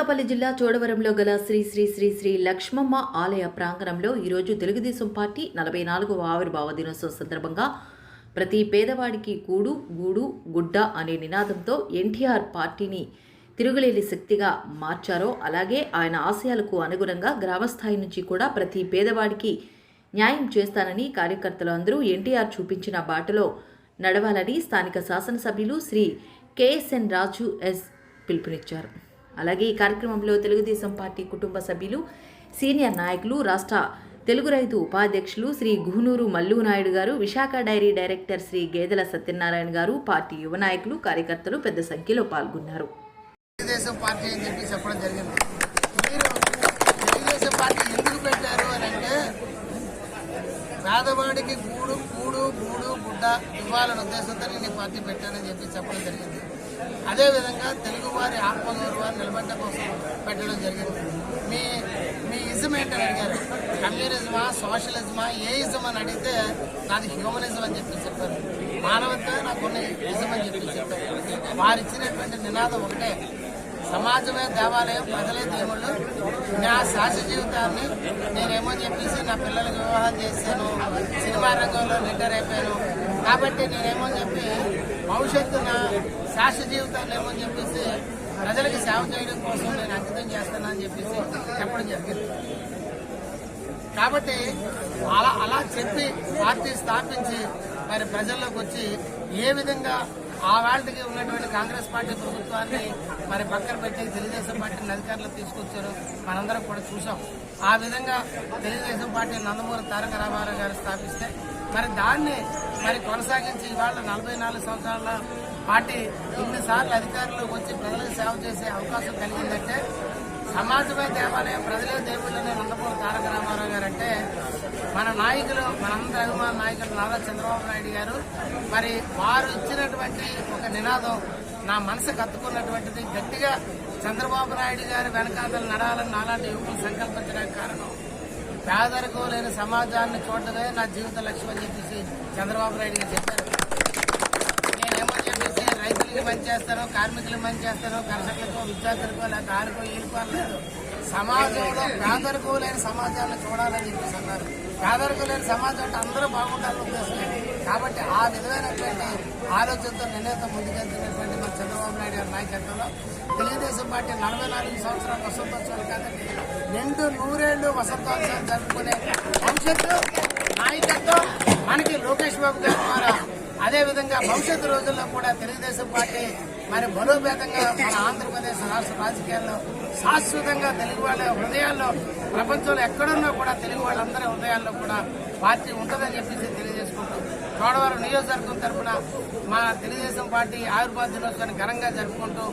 అనకాపల్లి జిల్లా చోడవరంలో గల శ్రీ శ్రీ శ్రీ శ్రీ లక్ష్మమ్మ ఆలయ ప్రాంగణంలో ఈరోజు తెలుగుదేశం పార్టీ 44వ ఆవిర్భావ దినోత్సవం సందర్భంగా ప్రతి పేదవాడికి కూడు గూడు గుడ్డ అనే నినాదంతో ఎన్టీఆర్ పార్టీని తిరుగులేని శక్తిగా మార్చారో అలాగే ఆయన ఆశయాలకు అనుగుణంగా గ్రామస్థాయి నుంచి కూడా ప్రతి పేదవాడికి న్యాయం చేస్తానని కార్యకర్తలు అందరూ ఎన్టీఆర్ చూపించిన బాటలో నడవాలని స్థానిక శాసనసభ్యులు శ్రీ కేఎస్ఎన్ రాజు పిలుపునిచ్చారు. అలాగే ఈ కార్యక్రమంలో తెలుగుదేశం పార్టీ కుటుంబ సభ్యులు, సీనియర్ నాయకులు, రాష్ట్ర తెలుగు రైతు ఉపాధ్యక్షులు శ్రీ గుహనూరు మల్లు నాయుడు గారు, విశాఖ డైరీ డైరెక్టర్ శ్రీ గేదెల సత్యనారాయణ గారు, పార్టీ యువ నాయకులు, కార్యకర్తలు పెద్ద సంఖ్యలో పాల్గొన్నారు. తెలుగుదేశం పార్టీ అని చెప్పి చెప్పడం జరిగింది. మీరు తెలుగుదేశం పార్టీ ఎందుకు పెట్టారు అని అంటే పేదవాడికి కూడు గుడ్డ ఇవ్వాలనే ఉద్దేశంతో నేను పార్టీ పెట్టానని చెప్పి చెప్పడం జరిగింది. అదేవిధంగా తెలుగువారి ఆత్మగౌరవాన్ని నిలబెట్టడం కోసం పెట్టడం జరిగింది. మీ ఇజం ఏంటని అడిగారు. కమ్యూనిజమా, సోషలిజమా, ఏ ఇజం అని అడిగితే నాది హ్యూమనిజం అని చెప్పి చెప్పారు. మానవత్వమే నాకున్న ఇజం అని చెప్పి చెప్పారు. వారు ఇచ్చినటువంటి నినాదం ఒకటే, సమాజమే దేవాలయం, ప్రజలే దేవుళ్ళు. నా శాశ్వత జీవితాన్ని నేనేమో చెప్పేసి నా పిల్లలకు వివాహం చేశాను, సినిమా రంగంలో రిటైర్ అయిపోయాను, కాబట్టి నేనేమో చెప్పి భవిష్యత్తు నా శాశ్వత జీవితాన్ని ఏమో చెప్పేసి ప్రజలకు సేవ చేయడం కోసం నేను అంకితం చేస్తానని చెప్పేసి చెప్పడం జరిగింది. కాబట్టి అలా చెప్పి పార్టీ స్థాపించి మరి ప్రజల్లోకి వచ్చి ఏ విధంగా ఆ వాళ్ళకి ఉన్నటువంటి కాంగ్రెస్ పార్టీ ప్రభుత్వాన్ని మరి పక్కన పెట్టి తెలుగుదేశం పార్టీని అధికారంలో తీసుకొచ్చారు మనందరం కూడా చూసాం. ఆ విధంగా తెలుగుదేశం పార్టీ నందమూరి తారక రామారావు గారు స్థాపిస్తే మరి దాన్ని మరి కొనసాగించి ఇవాళ 44 సంవత్సరాల పార్టీ ఇన్నిసార్లు అధికారంలోకి వచ్చి ప్రజలకు సేవ చేసే అవకాశం కలిగిందంటే సమాజమే దేవాలయం, ప్రజలే దేవుళ్ళని నందమూరి తారక రామారావు గారు అంటే మన నాయకులు, మనందరి అభిమాన నాయకులు నారా చంద్రబాబు నాయుడు గారు మరి వారు ఇచ్చినటువంటి ఒక నినాదం నా మనసుకు హత్తుకున్నటువంటిది. గట్టిగా చంద్రబాబు నాయుడు గారు వెనకాతలు నడాలని నాలాంటి యువకులు సంకల్పించడానికి కారణం పేదరికం లేని సమాజాన్ని చూడటమే నా జీవిత లక్ష్యం అని చెప్పేసి చంద్రబాబు నాయుడు గారు చెప్పారు. నేనేమో చెప్పేసి రైతులకి మంచి చేస్తాను, కార్మికులకు మంచి చేస్తాను, కర్షకులకు, విద్యార్థులకు లేక ఆరుకో ఈలుకో లేదు. సమాజంలో పేదరికం లేని సమాజాన్ని చూడాలని చెప్పేసి అన్నారు. పేదరికం లేని సమాజం అంటే అందరూ బాగుండాలని ఉద్దేశం. కాబట్టి ఆ విధమైనటువంటి ఆలోచనతో నిర్ణయంతో ముందుకెళ్తున్నటువంటి మన చంద్రబాబు నాయుడు గారి నాయకత్వంలో తెలుగుదేశం పార్టీ 44 సంవత్సరాల వసంతోత్సవాలు కాదండి, 100 వసంతోత్సవాలు జరుపుకునే భవిష్యత్తు నాయకత్వం మనకి లోకేష్ బాబు గారి ద్వారా. అదేవిధంగా భవిష్యత్తు రోజుల్లో కూడా తెలుగుదేశం పార్టీ మరి బలోపేతంగా మన ఆంధ్రప్రదేశ్ రాష్ట్ర రాజకీయాల్లో శాశ్వతంగా తెలుగు వాళ్ళ హృదయాల్లో, ప్రపంచంలో ఎక్కడున్నా కూడా తెలుగు వాళ్ళందరి హృదయాల్లో కూడా పార్టీ ఉంటుందని చెప్పేసి తెలియజేసుకుంటూ చోడవరం నియోజకవర్గం తరఫున మా తెలుగుదేశం పార్టీ ఆవిర్భావ దినోత్సవాన్ని ఘనంగా జరుపుకుంటూ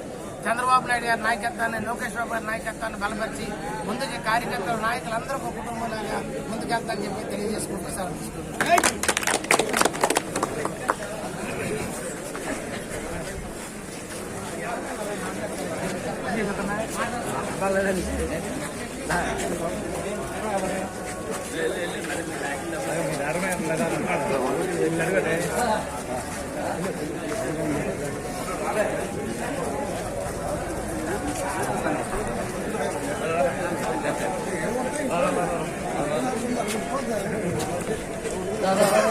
చంద్రబాబు నాయుడు గారి నాయకత్వాన్ని, లోకేష్ బాబు గారి నాయకత్వాన్ని బలపరిచి ముందుకి కార్యకర్తలు, నాయకులందరూ ఒక కుటుంబంలాగా ముందుకెళ్తారని చెప్పి తెలియజేసుకుంటూ సెలవు తీసుకుంటున్నాం. दादा